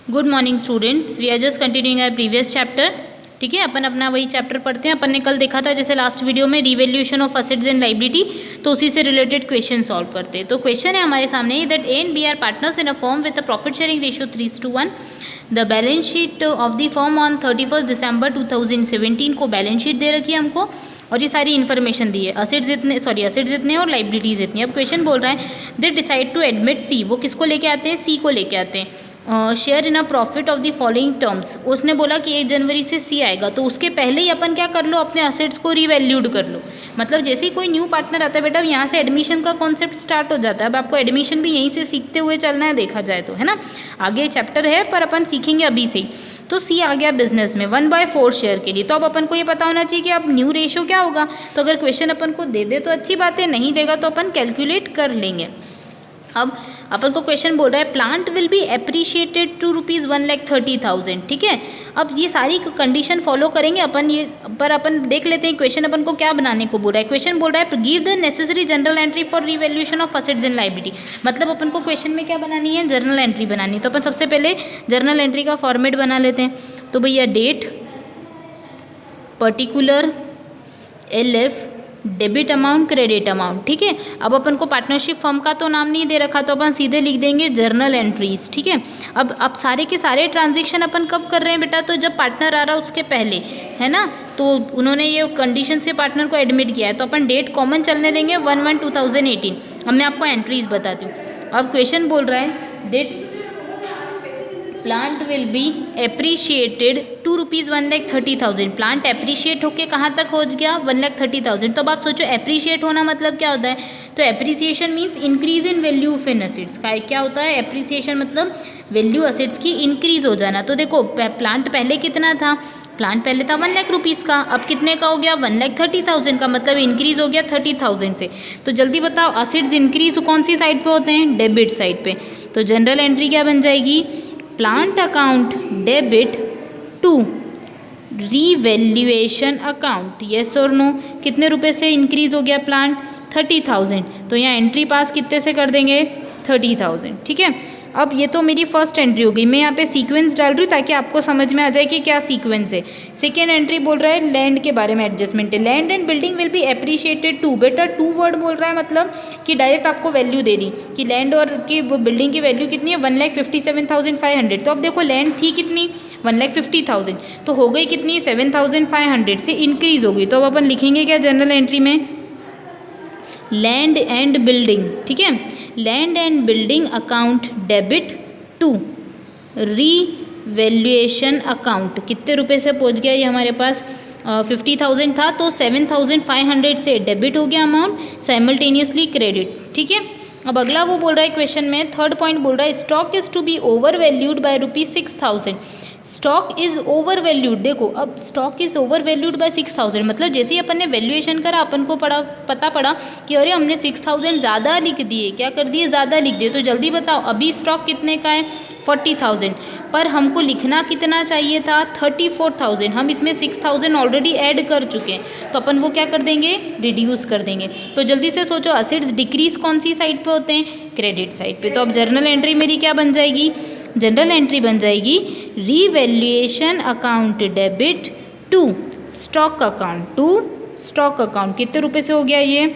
Good morning students, we are just continuing our previous chapter. ठीक है, अपन अपना वही चैप्टर पढ़ते हैं। अपन ने कल देखा था जैसे लास्ट वीडियो में revaluation of assets and liability, तो उसी से रिलेटेड क्वेश्चन सॉल्व करते हैं। तो क्वेश्चन है हमारे सामने that A and B are partners in a firm with a profit sharing ratio 3:1। The balance sheet of the firm on 31 December 2017 को बैलेंस शीट दे रखी है हमको, और ये सारी इन्फॉर्मेशन दी है। असेट्स इतने और लाइबिलिटीज़ इतनी। अब क्वेश्चन बोल रहा है दे डिसाइड टू एडमिट सी, वो किसको लेके आते हैं? सी को लेके आते हैं। Share in a profit of the following terms. उसने बोला कि 1 जनवरी से सी आएगा, तो उसके पहले ही अपन क्या कर लो, अपने असेट्स को रिवैल्यूड कर लो। मतलब जैसे ही कोई न्यू पार्टनर आता है बेटा, अब यहाँ से एडमिशन का कॉन्सेप्ट स्टार्ट हो जाता है। अब आपको एडमिशन भी यहीं से सीखते हुए चलना है, देखा जाए तो, है ना। आगे चैप्टर है पर अपन सीखेंगे अभी से ही। तो सी आ गया बिजनेस में 1/4 शेयर के लिए। तो अब अपन को ये पता होना चाहिए कि अब न्यू रेशो क्या होगा। तो अगर क्वेश्चन अपन को दे दे तो अच्छी बात है, नहीं देगा तो अपन कैलकुलेट कर लेंगे। अब अपन को क्वेश्चन बोल रहा है plant will be appreciated to ₹1,30,000। ठीक है, अब ये सारी कंडीशन फॉलो करेंगे अपन। ये पर अपन देख लेते हैं क्वेश्चन अपन को क्या बनाने को बोल रहा है। क्वेश्चन बोल रहा है give the necessary general entry for revaluation of assets and liability. मतलब अपन को क्वेश्चन में क्या बनानी है? जर्नल एंट्री बनानी है। तो अपन सबसे पहले जर्नल एंट्री का फॉर्मेट बना लेते हैं। तो भैया date, particular, LF, debit amount, credit amount. ठीक है, अब अपन को पार्टनरशिप फर्म का तो नाम नहीं दे रखा, तो अपन सीधे लिख देंगे जर्नल एंट्रीज। ठीक है, अब सारे के सारे ट्रांजेक्शन अपन कब कर रहे हैं बेटा? तो जब पार्टनर आ रहा है उसके पहले, है ना। तो उन्होंने ये कंडीशन से पार्टनर को एडमिट किया है, तो अपन डेट कॉमन चलने देंगे 1/1/2018। अब मैं आपको एंट्रीज बताती हूँ। अब क्वेश्चन बोल रहा है that plant will be appreciated to ₹1,30,000। Plant appreciate होके कहाँ तक पहुँच गया? 1,30,000। तो अब आप सोचो एप्रिशिएट होना मतलब क्या होता है? तो appreciation means increase in value of an assets का क्या होता है? एप्रिसिएशन मतलब वैल्यू असेट्स की इंक्रीज हो जाना। तो देखो प्लांट पहले कितना था? प्लांट पहले था 1 लाख रुपीज़ का, अब कितने का हो गया? 1,30,000 का, मतलब इंक्रीज हो गया 30,000 से। तो जल्दी बताओ असेट्स इंक्रीज कौन सी साइड पे होते हैं? डेबिट साइड पे। तो जनरल एंट्री क्या बन जाएगी? Plant account debit to revaluation account. Yes और नो? कितने रुपए से इंक्रीज हो गया प्लांट? 30,000। तो यहाँ एंट्री पास कितने से कर देंगे? 30,000। ठीक है, अब ये तो मेरी फर्स्ट एंट्री हो गई। मैं यहाँ पे सीक्वेंस डाल रही हूँ ताकि आपको समझ में आ जाए कि क्या सीक्वेंस है। सेकेंड एंट्री बोल रहा है लैंड के बारे में एडजस्टमेंट है। Land and building will be appreciated to. बेटा टू वर्ड बोल रहा है, मतलब कि डायरेक्ट आपको वैल्यू दे दी कि लैंड और की बिल्डिंग की वैल्यू कितनी है? 1,57,500। तो अब देखो लैंड थी कितनी? 1,50,000। तो हो गई कितनी? 7,500 से इंक्रीज हो गई। तो अब अपन लिखेंगे क्या जनरल एंट्री में? Land and building. ठीक है, land and building account debit to revaluation account. कितने रुपए से पहुंच गया ये हमारे पास? 50,000 था, तो 7,500 से डेबिट हो गया अमाउंट, साइमल्टेनियसली क्रेडिट। ठीक है, अब अगला वो बोल रहा है क्वेश्चन में थर्ड पॉइंट बोल रहा है stock is to be over valued by ₹6,000। Stock is over valued. देखो अब stock is over valued by 6,000, मतलब जैसे ही अपन ने वैल्यूएशन करा अपन को पता पड़ा कि अरे हमने 6,000 ज़्यादा लिख दिए। क्या कर दिए? ज़्यादा लिख दिए। तो जल्दी बताओ अभी स्टॉक कितने का है? 40,000, पर हमको लिखना कितना चाहिए था? 34,000। हम इसमें 6,000 ऑलरेडी ऐड कर चुके हैं, तो अपन वो क्या कर देंगे? रिड्यूस कर देंगे। तो जल्दी से सोचो असेट्स डिक्रीज कौन सी साइड पे होते हैं? क्रेडिट साइड पे। तो अब जर्नल एंट्री मेरी क्या बन जाएगी? जनरल एंट्री बन जाएगी revaluation account debit to stock account. To stock account कितने रुपए से हो गया ये?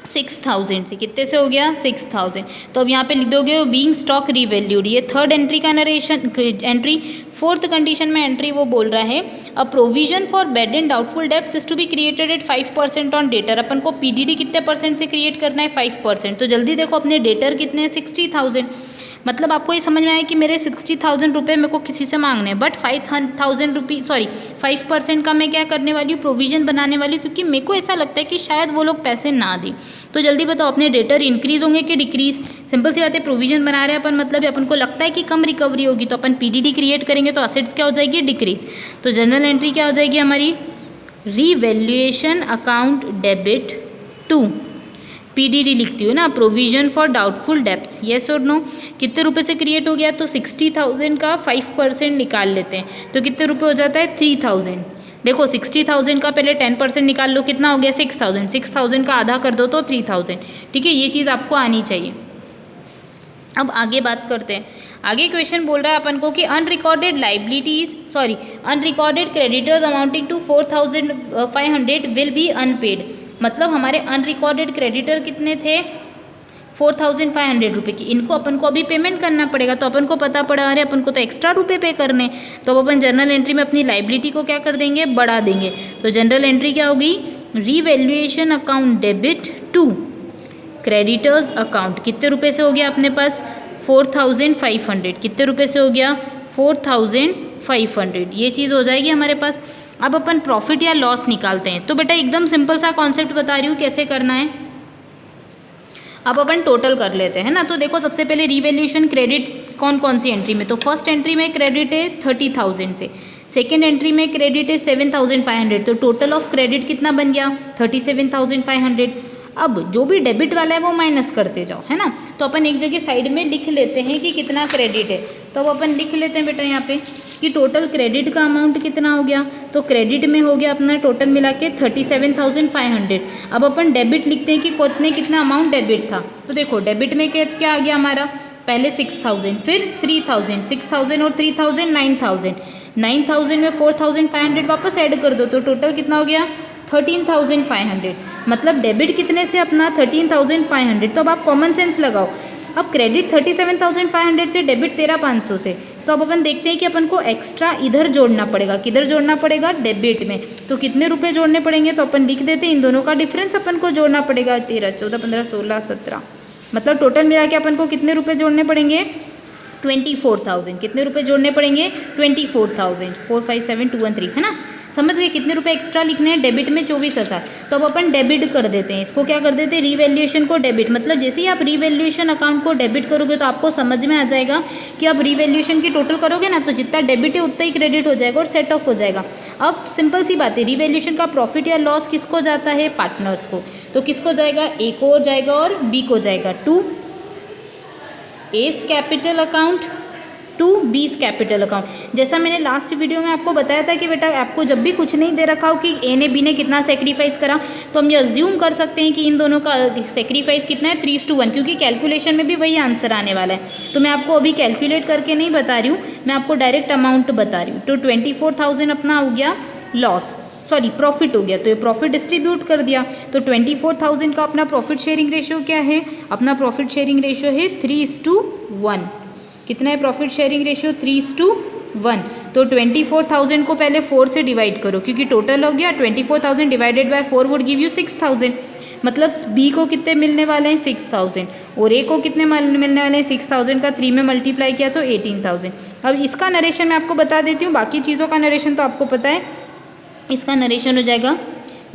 6,000 से। कितने से हो गया? 6,000। तो अब यहाँ पे लिख दोगे बीइंग स्टॉक रीवैल्यूड। ये थर्ड एंट्री का नरेशन एंट्री। फोर्थ कंडीशन में एंट्री वो बोल रहा है a provision for bad and doubtful debts is to be created at 5% on debtor. अपन को PDD कितने परसेंट से क्रिएट करना है? 5%। तो जल्दी देखो अपने डेटर कितने हैं? 60,000। मतलब आपको ये समझ में आया कि मेरे 60,000 रुपये मेरे को किसी से मांगने हैं, बट 5% का मैं क्या करने वाली हूँ? प्रोविज़न बनाने वाली हूँ, क्योंकि मेरे को ऐसा लगता है कि शायद वो लोग पैसे ना दें। तो जल्दी बताओ अपने डेटर इंक्रीज होंगे कि डिक्रीज? सिंपल सी बात है, प्रोविज़न बना रहे हैं अपन, मतलब अपन को लगता है कि कम रिकवरी होगी, तो अपन PDD क्रिएट करेंगे, तो असेट्स क्या हो जाएगी? डिक्रीज। तो जनरल एंट्री क्या हो जाएगी हमारी? Revaluation account debit to PDD लिखती हूँ ना, provision for doubtful debts. Yes और नो? कितने रुपए से क्रिएट हो गया? तो 60,000 का 5% निकाल लेते हैं, तो कितने रुपए हो जाता है? 3,000। देखो 60,000 का पहले 10% निकाल लो, कितना हो गया? 6,000। 6,000 का आधा कर दो तो 3,000। ठीक है, ये चीज़ आपको आनी चाहिए। अब आगे बात करते हैं। आगे क्वेश्चन बोल रहा है अपन को कि unrecorded creditors amounting to 4500 will be unpaid. मतलब हमारे अनरिकॉर्डेड क्रेडिटर कितने थे, 4500 रुपये की, इनको अपन को अभी पेमेंट करना पड़ेगा। तो अपन को पता पड़ा अरे अपन को तो एक्स्ट्रा रुपये पे करने, तो अब अपन जनरल एंट्री में अपनी लाइबिलिटी को क्या कर देंगे, बढ़ा देंगे। तो जनरल एंट्री क्या होगी, revaluation account debit to creditors account, कितने रुपए से हो गया अपने पास 4500, कितने रुपए से हो गया 4500, ये चीज़ हो जाएगी हमारे पास। अब अपन प्रॉफिट या लॉस निकालते हैं। तो बेटा एकदम सिंपल सा कॉन्सेप्ट बता रही हूँ कैसे करना है। अब अपन टोटल कर लेते हैं ना। तो देखो सबसे पहले रीवैल्यूएशन क्रेडिट कौन कौन सी एंट्री में, तो फर्स्ट एंट्री में क्रेडिट है 30,000 से, सेकेंड एंट्री में क्रेडिट है 7,500, तो टोटल ऑफ क्रेडिट कितना बन गया 37,500। अब जो भी डेबिट वाला है वो माइनस करते जाओ, है ना। तो अपन एक जगह साइड में लिख लेते हैं कि कितना क्रेडिट है। तो अब अपन लिख लेते हैं बेटा यहाँ पे कि टोटल क्रेडिट का अमाउंट कितना हो गया, तो क्रेडिट में हो गया अपना टोटल मिला के 37,500। अब अपन डेबिट लिखते हैं कि कितना अमाउंट डेबिट था। तो देखो डेबिट में क्या आ गया हमारा, पहले 6,000, फिर 3,000, 6,000 और 3,000 9,000, 9,000 में 4,500 वापस ऐड कर दो, तो टोटल कितना हो गया 13,500। मतलब डेबिट कितने से अपना 13,500। तो अब आप कॉमन सेंस लगाओ। अब क्रेडिट 37,500 से, डेबिट 13,500 से, तो अब अपन देखते हैं कि अपन को एक्स्ट्रा इधर जोड़ना पड़ेगा। किधर जोड़ना पड़ेगा, डेबिट में। तो कितने रुपए जोड़ने पड़ेंगे, तो अपन लिख देते हैं इन दोनों का डिफरेंस अपन को जोड़ना पड़ेगा। 13, 14, 15, 16, 17, मतलब टोटल मिला के अपन को कितने रुपए जोड़ने पड़ेंगे 24,000। कितने रुपए जोड़ने पड़ेंगे 24,000, 4, 5, 7, 2 और 3, है ना। समझ गए कितने रुपए एक्स्ट्रा लिखने हैं, डेबिट में 24,000। तो अब अपन डेबिट कर देते हैं, इसको क्या कर देते हैं, रीवैल्यूएशन को डेबिट। मतलब जैसे ही आप रीवैल्यूएशन अकाउंट को डेबिट करोगे तो आपको समझ में आ जाएगा कि आप रीवैल्यूएशन की टोटल करोगे ना, तो जितना डेबिट है उतना ही क्रेडिट हो जाएगा और सेट ऑफ हो जाएगा। अब सिंपल सी बात है, रीवैल्यूएशन का प्रॉफिट या लॉस किसको जाता है, पार्टनर्स को। तो किसको जाएगा, ए को जाएगा और बी को जाएगा, to A's capital account to B's capital account. जैसा मैंने लास्ट वीडियो में आपको बताया था कि बेटा आपको जब भी कुछ नहीं दे रखा हो कि ए ने बी ने कितना सेक्रीफाइस करा, तो हम ये अज्यूम कर सकते हैं कि इन दोनों का सेक्रीफाइस कितना है 3:1, क्योंकि कैलकुलेशन में भी वही आंसर आने वाला है। तो मैं आपको अभी कैलकुलेट करके नहीं बता रही हूँ, मैं आपको डायरेक्ट अमाउंट बता रही हूँ। तो 24,000 अपना हो गया लॉस, सॉरी प्रॉफिट हो गया, तो ये प्रॉफिट डिस्ट्रीब्यूट कर दिया। तो 24,000 का अपना प्रॉफिट शेयरिंग रेशियो क्या है, अपना प्रॉफिट शेयरिंग रेशियो है 3:1। कितना है प्रॉफिट शेयरिंग रेशियो 3:1। तो 24,000 को पहले 4 से डिवाइड करो, क्योंकि टोटल हो गया 24,000 divided by 4 would give you 6,000। मतलब बी को कितने मिलने वाले हैं 6,000 और ए को कितने मिलने वाले हैं 6,000 का 3 में मल्टीप्लाई किया तो 18,000। अब इसका नरेशन मैं आपको बता देती हूँ, बाकी चीज़ों का नरेशन तो आपको पता है। इसका नरेशन हो जाएगा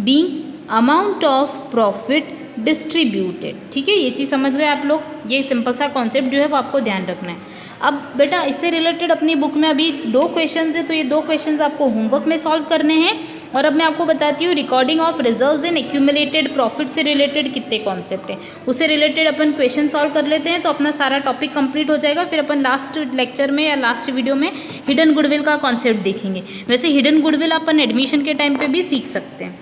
being amount of profit distributed. ठीक है, ये चीज़ समझ गए आप लोग। ये सिंपल सा कॉन्सेप्ट जो है वो आपको ध्यान रखना है। अब बेटा इससे रिलेटेड अपनी बुक में अभी 2 क्वेश्चंस है, तो ये 2 क्वेश्चंस आपको होमवर्क में सॉल्व करने हैं। और अब मैं आपको बताती हूँ recording of reserves in accumulated profit से रिलेटेड कितने कॉन्सेप्ट हैं, उससे रिलेटेड अपन क्वेश्चन सॉल्व कर लेते हैं, तो अपना सारा टॉपिक कंप्लीट हो जाएगा। फिर अपन लास्ट लेक्चर में या लास्ट वीडियो में हिडन गुडविल का कॉन्सेप्ट देखेंगे। वैसे हिडन गुडविल अपन एडमिशन के टाइम पर भी सीख सकते हैं।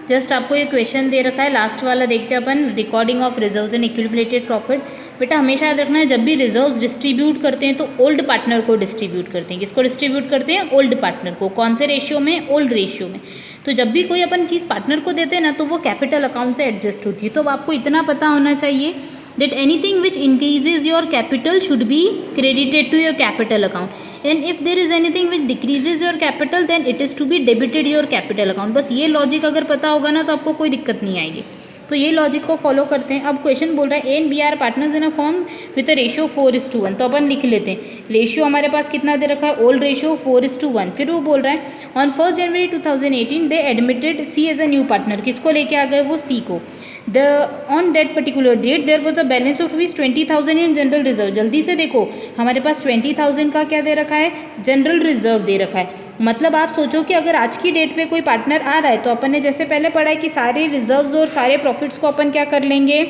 जस्ट आपको ये क्वेश्चन दे रखा है, लास्ट वाला देखते हैं अपन, recording of reserves in accumulated profit. बेटा हमेशा याद रखना है, जब भी रिजर्व्स डिस्ट्रीब्यूट करते हैं तो ओल्ड पार्टनर को डिस्ट्रीब्यूट करते हैं। किसको डिस्ट्रीब्यूट करते हैं, ओल्ड पार्टनर को। कौन से रेशियो में, ओल्ड रेशियो में। तो जब भी कोई अपन चीज़ पार्टनर को देते हैं ना, तो वो कैपिटल अकाउंट से एडजस्ट होती है। तो आपको इतना पता होना चाहिए that anything which increases your capital should be credited to your capital account, and if there is anything which decreases your capital then it is to be debited your capital account। बस ये logic अगर पता होगा ना तो आपको कोई दिक्कत नहीं आएगी। तो ये लॉजिक को फॉलो करते हैं। अब क्वेश्चन बोल रहा है A and B are partners in a form with a ratio 4:1। तो अपन लिख लेते हैं रेशियो हमारे पास कितना दे रखा है, ओल्ड रेशियो 4:1। फिर वो बोल रहा है on 1 January 2018 they admitted C as a new partner. किसको लेके आ गए, वो सी को। On that particular date there was a balance of rupees 20,000 in general reserve. जल्दी से देखो हमारे पास 20,000 का क्या दे रखा है, जनरल रिजर्व दे रखा है। मतलब आप सोचो कि अगर आज की डेट पे कोई पार्टनर आ रहा है तो अपन ने जैसे पहले पढ़ा है कि सारे रिजर्व्स और सारे प्रॉफिट्स को अपन क्या कर लेंगे,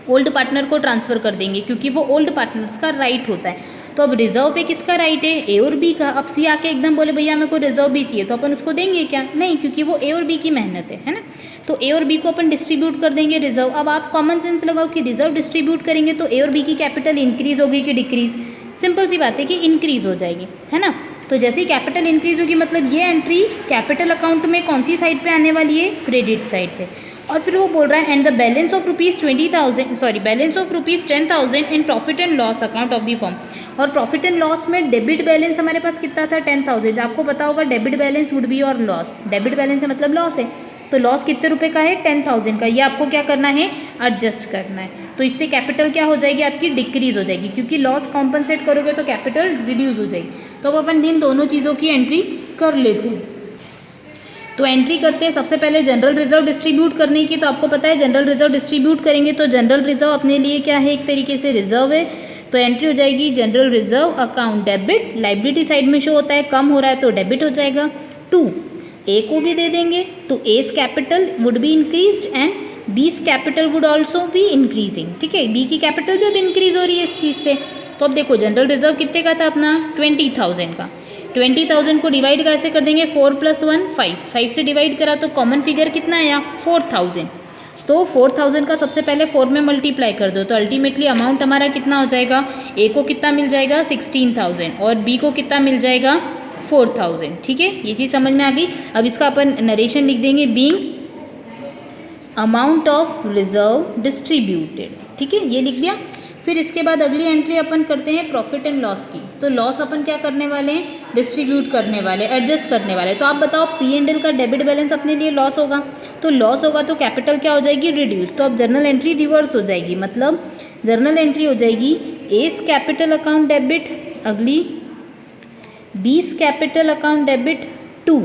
ओल्ड पार्टनर को ट्रांसफ़र कर देंगे क्योंकि वो ओल्ड पार्टनर्स का राइट होता है। तो अब रिजर्व पे किसका राइट है, ए और बी का। अब सी आके एकदम बोले भैया मेरे को रिजर्व भी चाहिए, तो अपन उसको देंगे क्या, नहीं, क्योंकि वो ए और बी की मेहनत है ना। तो ए और बी को अपन डिस्ट्रीब्यूट कर देंगे रिजर्व। अब आप कॉमन सेंस लगाओ कि रिजर्व डिस्ट्रीब्यूट करेंगे तो ए और बी की कैपिटल इंक्रीज होगी कि डिक्रीज, सिंपल सी बात है कि इंक्रीज हो जाएगी, है ना। तो जैसे ही कैपिटल इंक्रीज होगी मतलब ये एंट्री कैपिटल अकाउंट में कौन सी साइड पे आने वाली है, क्रेडिट साइड पे। और फिर वो बोल रहा है and the balance of balance of rupees 10,000 in profit and loss account of the form. और प्रॉफिट एंड लॉस में डेबिट बैलेंस हमारे पास कितना था, 10,000। आपको पता होगा डेबिट बैलेंस वुड बी और लॉस, डेबिट बैलेंस है मतलब लॉस है, तो लॉस कितने रुपए का है, 10,000 का। ये आपको क्या करना है, एडजस्ट करना है। तो इससे कैपिटल क्या हो जाएगी आपकी, डिक्रीज हो जाएगी, क्योंकि लॉस कॉम्पनसेट करोगे तो कैपिटल रिड्यूस हो जाएगी। तो अब अपन इन दोनों चीज़ों की एंट्री कर लेते हैं। तो एंट्री करते हैं सबसे पहले जनरल रिजर्व डिस्ट्रीब्यूट करने की। तो आपको पता है जनरल रिजर्व डिस्ट्रीब्यूट करेंगे तो जनरल रिजर्व अपने लिए क्या है, एक तरीके से रिजर्व है। तो एंट्री हो जाएगी general reserve account debit, liability side में शो होता है, कम हो रहा है तो डेबिट हो जाएगा। 2 ए को भी दे देंगे तो S capital would be increased and बीस capital would also be increasing, ठीक है, बी की कैपिटल भी अब इंक्रीज हो रही है इस चीज़ से। तो अब देखो जनरल रिजर्व कितने का था अपना, 20,000 का। 20,000 को डिवाइड कैसे कर देंगे, 4 + 1 5, 5 से डिवाइड करा तो कॉमन फिगर कितना आया, 4,000। तो 4,000 का सबसे पहले 4 में मल्टीप्लाई कर दो तो अल्टीमेटली अमाउंट हमारा कितना हो जाएगा, ए को कितना मिल जाएगा 16,000 और बी को कितना मिल जाएगा 4,000, ठीक है, ये चीज़ समझ में आ गई। अब इसका अपन नरेशन लिख देंगे, being amount of reserve distributed, ठीक है, ये लिख दिया। फिर इसके बाद अगली एंट्री अपन करते हैं प्रॉफिट एंड लॉस की। तो लॉस अपन क्या करने वाले हैं, डिस्ट्रीब्यूट करने वाले, एडजस्ट करने वाले। तो आप बताओ P&L का डेबिट बैलेंस अपने लिए लॉस होगा, तो लॉस होगा तो कैपिटल क्या हो जाएगी, रिड्यूस। तो अब जर्नल एंट्री रिवर्स हो जाएगी, मतलब जर्नल एंट्री हो जाएगी एस कैपिटल अकाउंट डेबिट, अगली बीस capital account debit, 2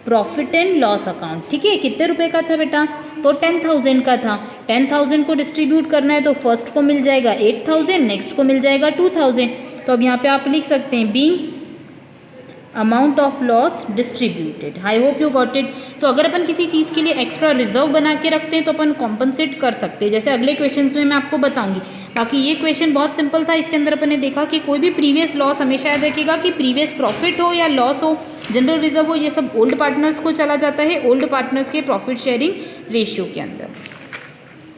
profit and loss account, ठीक है। कितने रुपए का था बेटा, तो 10,000 का था। 10,000 को डिस्ट्रीब्यूट करना है तो फर्स्ट को मिल जाएगा 8,000, नेक्स्ट को मिल जाएगा 2,000। तो अब यहाँ पे आप लिख सकते हैं being amount of loss distributed. I hope you got it. तो अगर अपन किसी चीज़ के लिए एक्स्ट्रा रिजर्व बना के रखते हैं तो अपन कॉम्पनसेट कर सकते हैं, जैसे अगले क्वेश्चंस में मैं आपको बताऊंगी। बाकी ये क्वेश्चन बहुत सिंपल था, इसके अंदर अपन ने देखा कि कोई भी प्रीवियस लॉस हमेशा याद रखिएगा कि प्रीवियस प्रॉफिट हो या लॉस हो, जनरल रिजर्व हो, ये सब ओल्ड पार्टनर्स को चला जाता है, ओल्ड पार्टनर्स के प्रॉफिट शेयरिंग रेशियो के अंदर,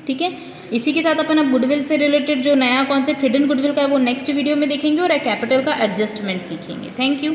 ठीक है। इसी के साथ अपन अब गुडविल से रिलेटेड जो नया कॉन्सेप्ट हिडन गुडविल का है वो नेक्स्ट वीडियो में देखेंगे और कैपिटल का एडजस्टमेंट सीखेंगे। Thank you.